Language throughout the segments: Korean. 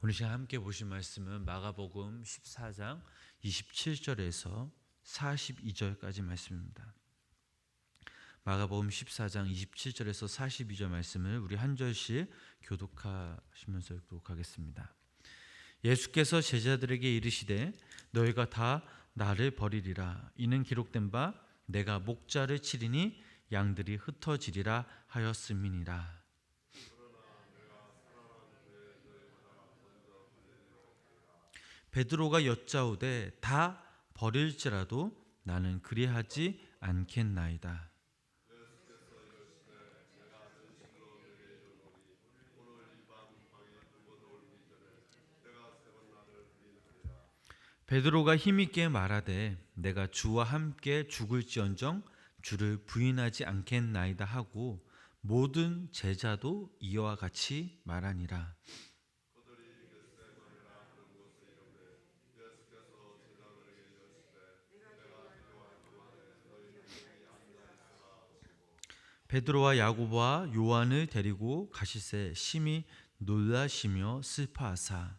오늘 시간 함께 보실 말씀은 마가복음 14장 27절에서 42절까지 말씀입니다. 마가복음 14장 27절에서 42절 말씀을 우리 한 절씩 교독하시면서 교독하겠습니다. 예수께서 제자들에게 이르시되 너희가 다 나를 버리리라. 이는 기록된 바 내가 목자를 치리니 양들이 흩어지리라 하였음이니라. 베드로가 여짜오되 다 버릴지라도 나는 그리하지 않겠나이다. 베드로가 힘있게 말하되 내가 주와 함께 죽을지언정 주를 부인하지 않겠나이다 하고 모든 제자도 이와 같이 말하니라. 베드로와 야고보와 요한을 데리고 가시세 심히 놀라시며 슬퍼하사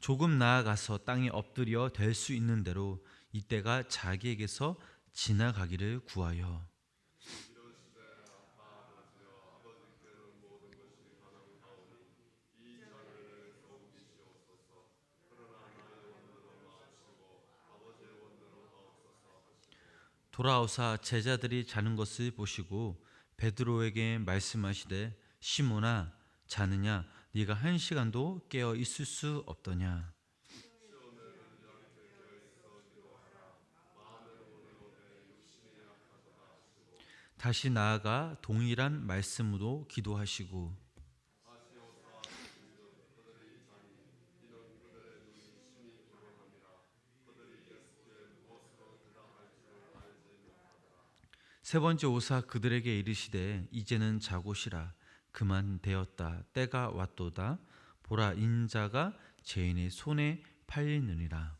조금 나아가서 땅에 엎드려 댈 수 있는 대로 이때가 자기에게서 지나가기를 구하여 돌아오사 제자들이 자는 것을 보시고 베드로에게 말씀하시되 시몬아 자느냐 네가 1시간도 깨어 있을 수 없더냐. 다시 나아가 동일한 말씀으로 기도하시고 세 번째 오사 그들에게 이르시되 이제는 자고 쉬라. 그만 되었다. 때가 왔도다. 보라 인자가 죄인의 손에 팔리느니라.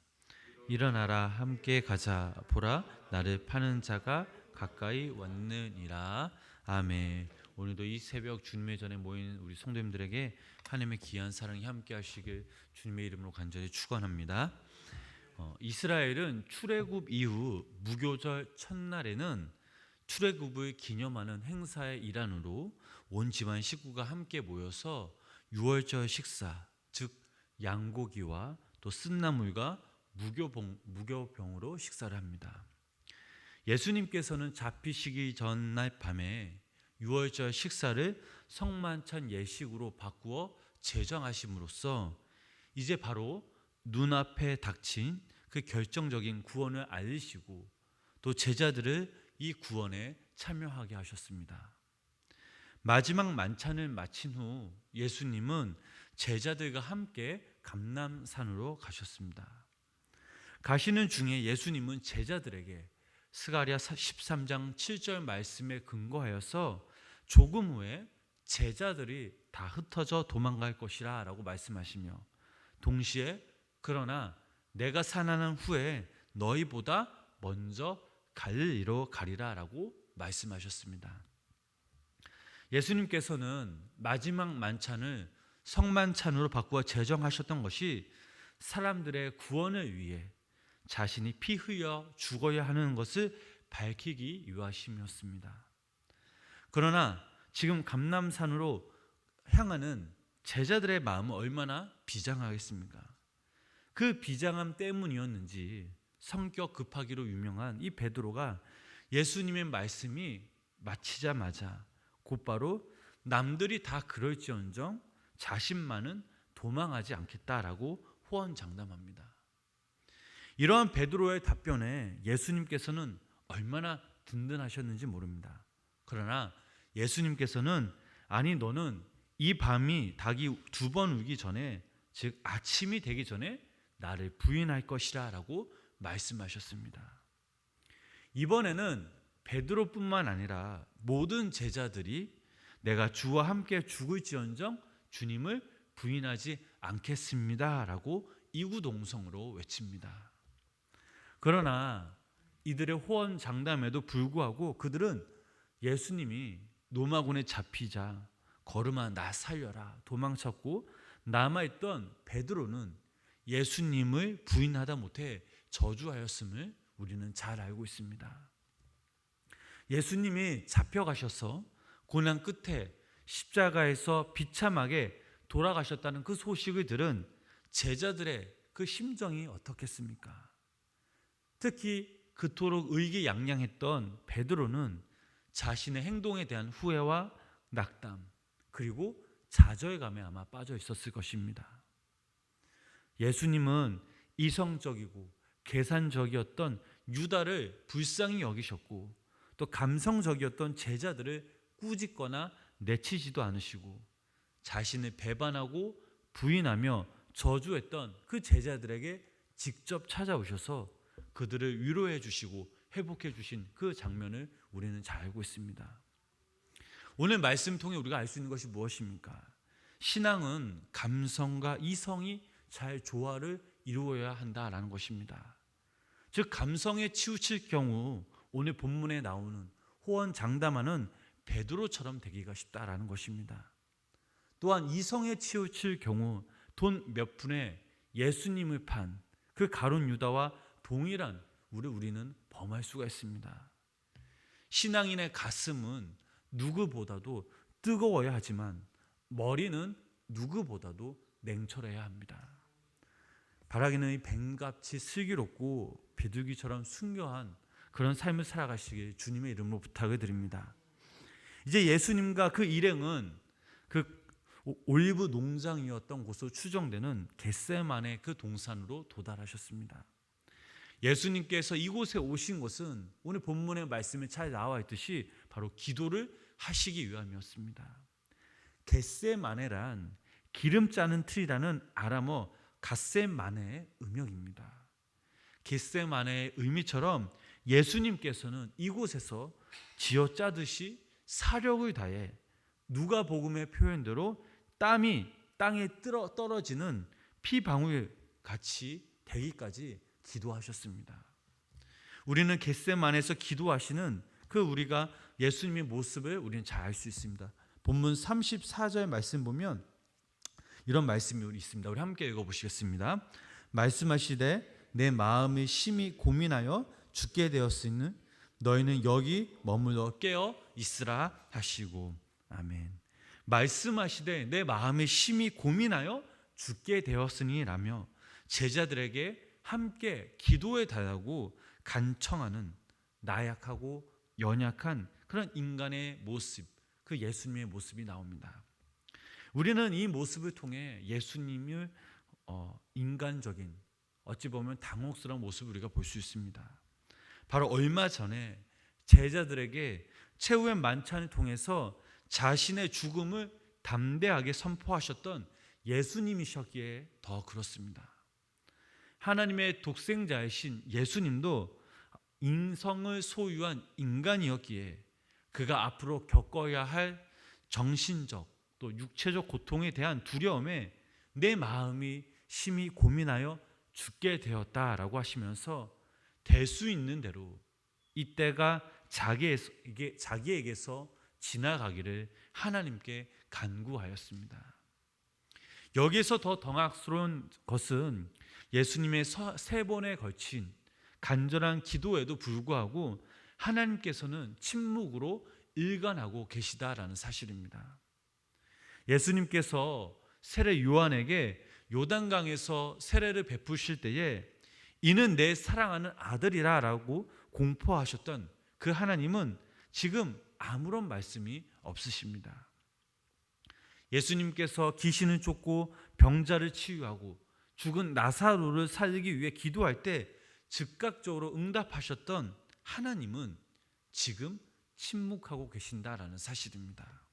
일어나라 함께 가자. 보라 나를 파는 자가 가까이 왔느니라. 아멘. 오늘도 이 새벽 주님의 전에 모인 우리 성도님들에게 하나님의 귀한 사랑이 함께 하시길 주님의 이름으로 간절히 축원합니다. 이스라엘은 출애굽 이후 무교절 첫날에는 출애굽을 기념하는 행사의 일환으로 온 집안 식구가 함께 모여서 유월절 식사, 즉 양고기와 또 쓴나물과 무교병으로 식사를 합니다. 예수님께서는 잡히시기 전날 밤에 유월절 식사를 성만찬 예식으로 바꾸어 제정하심으로써 이제 바로 눈앞에 닥친 그 결정적인 구원을 알리시고 또 제자들을 이 구원에 참여하게 하셨습니다. 마지막 만찬을 마친 후 예수님은 제자들과 함께 감람산으로 가셨습니다. 가시는 중에 예수님은 제자들에게 스가랴 13장 7절 말씀에 근거하여서 조금 후에 제자들이 다 흩어져 도망갈 것이라 라고 말씀하시며 동시에 그러나 내가 살아난 후에 너희보다 먼저 갈릴리로 가리라 라고 말씀하셨습니다. 예수님께서는 마지막 만찬을 성만찬으로 바꾸어 제정하셨던 것이 사람들의 구원을 위해 자신이 피 흘려 죽어야 하는 것을 밝히기 위하심이었습니다. 그러나 지금 감람산으로 향하는 제자들의 마음은 얼마나 비장하겠습니까? 그 비장함 때문이었는지 성격 급하기로 유명한 이 베드로가 예수님의 말씀이 마치자마자 곧바로 남들이 다 그럴지언정 자신만은 도망하지 않겠다라고 호언장담합니다. 이러한 베드로의 답변에 예수님께서는 얼마나 든든하셨는지 모릅니다. 그러나 예수님께서는 아니 너는 이 밤이 닭이 2번 울기 전에 즉 아침이 되기 전에 나를 부인할 것이라 라고 말씀하셨습니다. 이번에는 베드로뿐만 아니라 모든 제자들이 내가 주와 함께 죽을지언정 주님을 부인하지 않겠습니다 라고 이구동성으로 외칩니다. 그러나 이들의 호언 장담에도 불구하고 그들은 예수님이 로마군에 잡히자 걸음아 나 살려라 도망쳤고, 남아있던 베드로는 예수님을 부인하다 못해 저주하였음을 우리는 잘 알고 있습니다. 예수님이 잡혀가셔서 고난 끝에 십자가에서 비참하게 돌아가셨다는 그 소식을 들은 제자들의 그 심정이 어떻겠습니까? 특히 그토록 의기양양했던 베드로는 자신의 행동에 대한 후회와 낙담, 그리고 좌절감에 아마 빠져 있었을 것입니다. 예수님은 이성적이고 계산적이었던 유다를 불쌍히 여기셨고, 또 감성적이었던 제자들을 꾸짖거나 내치지도 않으시고, 자신을 배반하고 부인하며 저주했던 그 제자들에게 직접 찾아오셔서 그들을 위로해 주시고 회복해 주신 그 장면을 우리는 잘 알고 있습니다. 오늘 말씀 통해 우리가 알 수 있는 것이 무엇입니까? 신앙은 감성과 이성이 잘 조화를 이루어야 한다라는 것입니다. 즉 감성에 치우칠 경우 오늘 본문에 나오는 호언 장담하는 베드로처럼 되기가 쉽다라는 것입니다. 또한 이성에 치우칠 경우 돈 몇 푼에 예수님을 판 그 가룟 유다와 동일한 우리는 범할 수가 있습니다. 신앙인의 가슴은 누구보다도 뜨거워야 하지만 머리는 누구보다도 냉철해야 합니다. 바라기는 뱀같이 슬기롭고 비둘기처럼 순교한 그런 삶을 살아가시길 주님의 이름으로 부탁을 드립니다. 이제 예수님과 그 일행은 그 올리브 농장이었던 곳으로 추정되는 겟세마네 그 동산으로 도달하셨습니다. 예수님께서 이곳에 오신 것은 오늘 본문의 말씀에 잘 나와 있듯이 바로 기도를 하시기 위함이었습니다. 겟세마네란 기름 짜는 틀이라는 아람어 갓세마네의 음역입니다. 겟세마네의 의미처럼 예수님께서는 이곳에서 쥐어짜듯이 사력을 다해 누가복음의 표현대로 땀이 땅에 떨어지는 피방울 같이 되기까지 기도하셨습니다. 우리는 겟세마네에서 기도하시는 그 우리가 예수님의 모습을 우리는 잘 알 수 있습니다. 본문 34절 말씀 보면 이런 말씀이 있습니다. 우리 함께 읽어보시겠습니다. 말씀하시되 내 마음이 심히 고민하여 죽게 되었으니 너희는 여기 머물러 깨어 있으라 하시고. 아멘. 말씀하시되 내 마음이 심히 고민하여 죽게 되었으니 라며 제자들에게 함께 기도해 달라고 간청하는 나약하고 연약한 그런 인간의 모습, 그 예수님의 모습이 나옵니다. 우리는 이 모습을 통해 예수님을 인간적인 어찌 보면 당혹스러운 모습을 우리가 볼 수 있습니다. 바로 얼마 전에 제자들에게 최후의 만찬을 통해서 자신의 죽음을 담대하게 선포하셨던 예수님이셨기에 더 그렇습니다. 하나님의 독생자이신 예수님도 인성을 소유한 인간이었기에 그가 앞으로 겪어야 할 정신적 또 육체적 고통에 대한 두려움에 내 마음이 심히 고민하여 죽게 되었다라고 하시면서 될 수 있는 대로 이때가 자기에게서 지나가기를 하나님께 간구하였습니다. 여기서 더 당황스러운 것은 예수님의 3번에 걸친 간절한 기도에도 불구하고 하나님께서는 침묵으로 일관하고 계시다라는 사실입니다. 예수님께서 세례 요한에게 요단강에서 세례를 베푸실 때에 이는 내 사랑하는 아들이라 라고 공포하셨던 그 하나님은 지금 아무런 말씀이 없으십니다. 예수님께서 귀신을 쫓고 병자를 치유하고 죽은 나사로를 살리기 위해 기도할 때 즉각적으로 응답하셨던 하나님은 지금 침묵하고 계신다라는 사실입니다.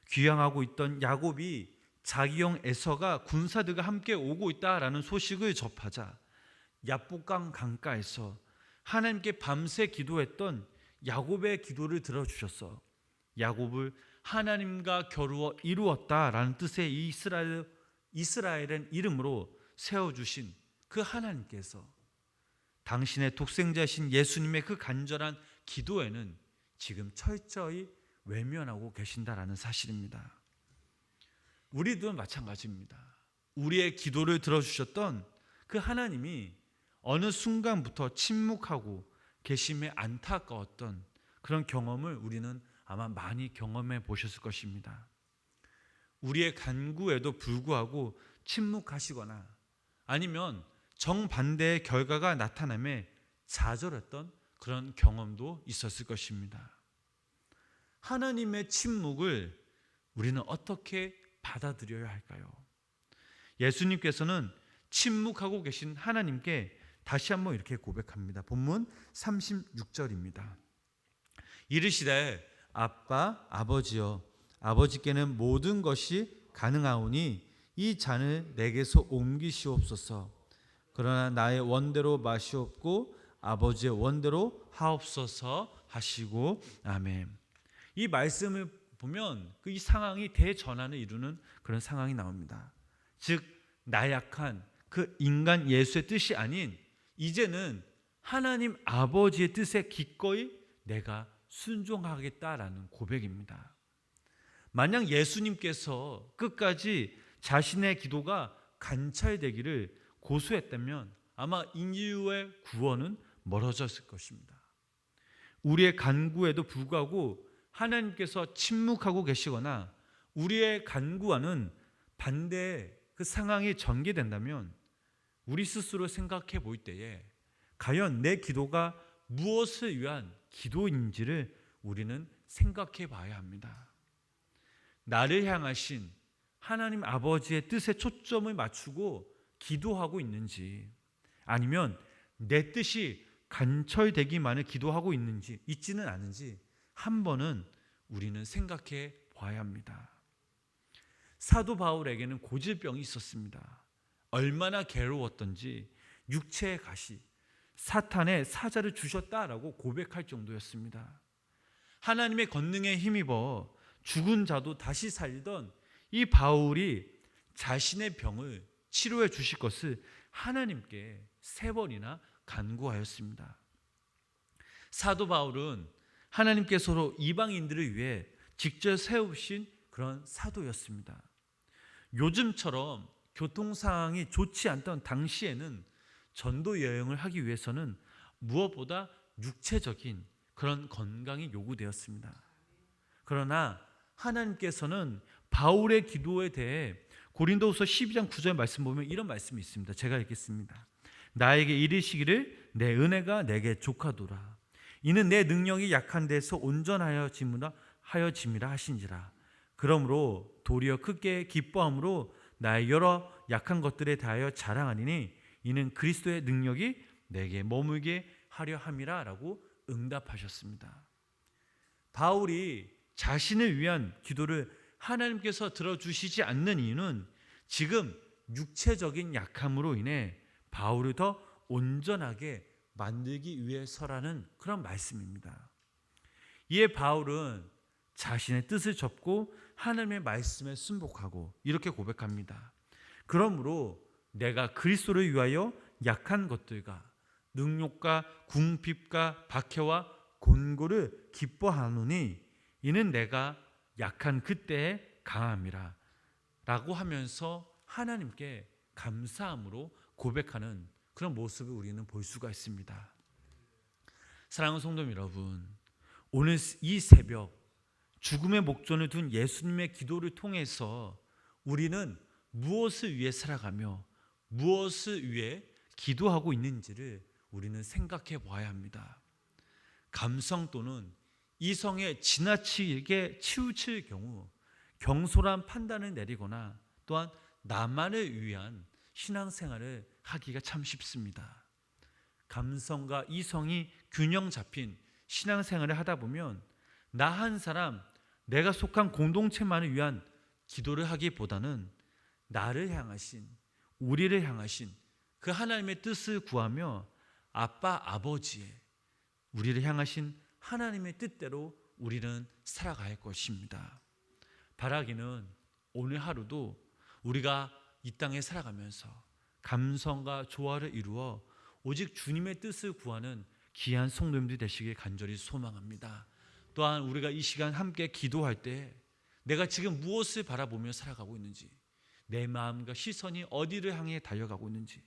귀향하고 있던 야곱이 자기 형 에서가 군사들과 함께 오고 있다라는 소식을 접하자 야복강 강가에서 하나님께 밤새 기도했던 야곱의 기도를 들어주셔서 야곱을 하나님과 겨루어 이루었다라는 뜻의 이스라엘은 이름으로 세워주신 그 하나님께서 당신의 독생자신 예수님의 그 간절한 기도에는 지금 철저히 외면하고 계신다라는 사실입니다. 우리도 마찬가지입니다. 우리의 기도를 들어주셨던 그 하나님이 어느 순간부터 침묵하고 계심에 안타까웠던 그런 경험을 우리는 아마 많이 경험해 보셨을 것입니다. 우리의 간구에도 불구하고 침묵하시거나 아니면 정반대의 결과가 나타남에 좌절했던 그런 경험도 있었을 것입니다. 하나님의 침묵을 우리는 어떻게 받아들여야 할까요? 예수님께서는 침묵하고 계신 하나님께 다시 한번 이렇게 고백합니다. 본문 36절입니다. 이르시되 아빠 아버지여 아버지께는 모든 것이 가능하오니 이 잔을 내게서 옮기시옵소서. 그러나 나의 원대로 마시옵고 아버지의 원대로 하옵소서 하시고 아멘. 이 말씀을 보면 이 상황이 대전환을 이루는 그런 상황이 나옵니다. 즉 나약한 그 인간 예수의 뜻이 아닌 이제는 하나님 아버지의 뜻에 기꺼이 내가 순종하겠다라는 고백입니다. 만약 예수님께서 끝까지 자신의 기도가 관찰되기를 고수했다면 아마 인류의 구원은 멀어졌을 것입니다. 우리의 간구에도 불구하고 하나님께서 침묵하고 계시거나 우리의 간구와는 반대의 그 상황이 전개된다면 우리 스스로 생각해 볼 때에 과연 내 기도가 무엇을 위한 기도인지를 우리는 생각해 봐야 합니다. 나를 향하신 하나님 아버지의 뜻에 초점을 맞추고 기도하고 있는지 아니면 내 뜻이 관철되기만을 기도하고 있지는 않은지 한 번은 우리는 생각해 봐야 합니다. 사도 바울에게는 고질병이 있었습니다. 얼마나 괴로웠던지 육체의 가시, 사탄의 사자를 주셨다라고 고백할 정도였습니다. 하나님의 권능에 힘입어 죽은 자도 다시 살리던 이 바울이 자신의 병을 치료해 주실 것을 하나님께 3번이나 간구하였습니다. 사도 바울은 하나님께서 이방인들을 위해 직접 세우신 그런 사도였습니다. 요즘처럼 교통 상황이 좋지 않던 당시에는 전도 여행을 하기 위해서는 무엇보다 육체적인 그런 건강이 요구되었습니다. 그러나 하나님께서는 바울의 기도에 대해 고린도후서 12장 9절 말씀 보면 이런 말씀이 있습니다. 제가 읽겠습니다. 나에게 이르시기를 내 은혜가 내게 족하도라. 이는 내 능력이 약한 데서 온전하여 짐이라 하신지라. 그러므로 도리어 크게 기뻐함으로 나의 여러 약한 것들에 대하여 자랑하니니 이는 그리스도의 능력이 내게 머물게 하려 함이라 라고 응답하셨습니다. 바울이 자신을 위한 기도를 하나님께서 들어주시지 않는 이유는 지금 육체적인 약함으로 인해 바울을 더 온전하게 만들기 위해서라는 그런 말씀입니다. 이에 바울은 자신의 뜻을 접고 하나님의 말씀에 순복하고 이렇게 고백합니다. 그러므로 내가 그리스도를 위하여 약한 것들과 능욕과 궁핍과 박해와 곤고를 기뻐하노니 이는 내가 약한 그때에 강함이라 라고 하면서 하나님께 감사함으로 고백하는 그런 모습을 우리는 볼 수가 있습니다. 사랑하는 성도 여러분, 오늘 이 새벽 죽음의 목전을 둔 예수님의 기도를 통해서 우리는 무엇을 위해 살아가며 무엇을 위해 기도하고 있는지를 우리는 생각해 봐야 합니다. 감성 또는 이성에 지나치게 치우칠 경우 경솔한 판단을 내리거나 또한 나만을 위한 신앙생활을 하기가 참 쉽습니다. 감성과 이성이 균형 잡힌 신앙생활을 하다 보면 나 한 사람, 내가 속한 공동체만을 위한 기도를 하기보다는 나를 향하신, 우리를 향하신 그 하나님의 뜻을 구하며 아빠, 아버지의 우리를 향하신 하나님의 뜻대로 우리는 살아갈 것입니다. 바라기는 오늘 하루도 우리가 이 땅에 살아가면서 감성과 조화를 이루어 오직 주님의 뜻을 구하는 귀한 성도님들이 되시길 간절히 소망합니다. 또한 우리가 이 시간 함께 기도할 때 내가 지금 무엇을 바라보며 살아가고 있는지, 내 마음과 시선이 어디를 향해 달려가고 있는지,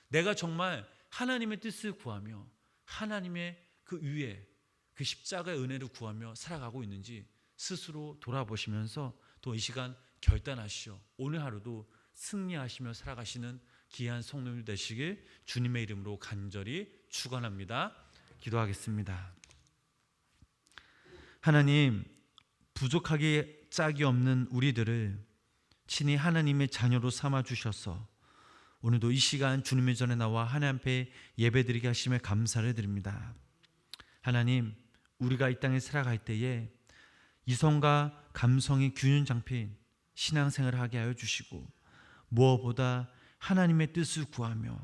내가 정말 하나님의 뜻을 구하며 하나님의 그 위에 그 십자가의 은혜를 구하며 살아가고 있는지 스스로 돌아보시면서 또 이 시간 결단하시오. 오늘 하루도 승리하시며 살아가시는 귀한 성도님 되시길 주님의 이름으로 간절히 축원합니다. 기도하겠습니다. 하나님, 부족하게 짝이 없는 우리들을 친히 하나님의 자녀로 삼아 주셔서 오늘도 이 시간 주님의 전에 나와 하나님 앞에 예배드리게 하심에 감사를 드립니다. 하나님, 우리가 이 땅에 살아갈 때에 이성과 감성이 균형 잡힌 신앙생활을 하게 하여 주시고, 무엇보다 하나님의 뜻을 구하며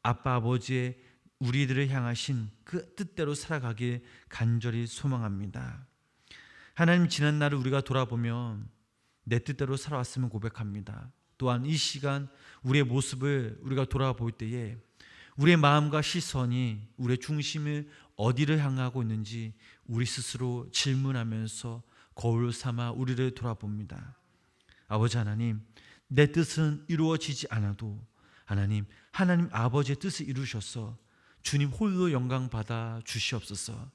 아빠 아버지의 우리들을 향하신 그 뜻대로 살아가길 간절히 소망합니다. 하나님, 지난 날을 우리가 돌아보면 내 뜻대로 살아왔음을 고백합니다. 또한 이 시간 우리의 모습을 우리가 돌아볼 때에 우리의 마음과 시선이 우리의 중심을 어디를 향하고 있는지 우리 스스로 질문하면서 거울 삼아 우리를 돌아봅니다. 아버지 하나님, 내 뜻은 이루어지지 않아도 하나님 아버지의 뜻을 이루셔서 주님 홀로 영광 받아 주시옵소서.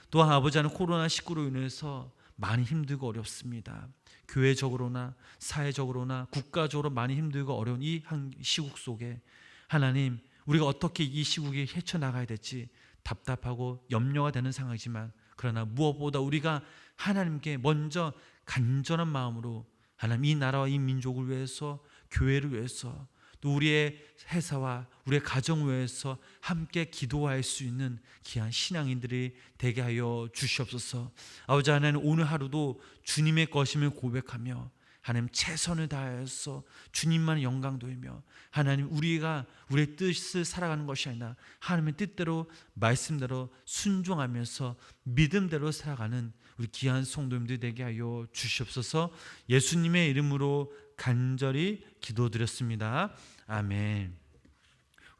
또한 아버지 하나님, 코로나19로 인해서 많이 힘들고 어렵습니다. 교회적으로나 사회적으로나 국가적으로 많이 힘들고 어려운 이 시국 속에 하나님, 우리가 어떻게 이 시국에 헤쳐나가야 될지 답답하고 염려가 되는 상황이지만, 그러나 무엇보다 우리가 하나님께 먼저 간절한 마음으로 하나님 이 나라와 이 민족을 위해서, 교회를 위해서, 또 우리의 회사와 우리의 가정을 위해서 함께 기도할 수 있는 귀한 신앙인들이 되게 하여 주시옵소서. 아버지 하나님, 오늘 하루도 주님의 것임을 고백하며 하나님 최선을 다해서 주님만 영광 돌며 하나님 우리가 우리의 뜻을 살아가는 것이 아니라 하나님의 뜻대로 말씀대로 순종하면서 믿음대로 살아가는 우리 귀한 성도님들 되게 하여 주시옵소서. 예수님의 이름으로 간절히 기도드렸습니다. 아멘.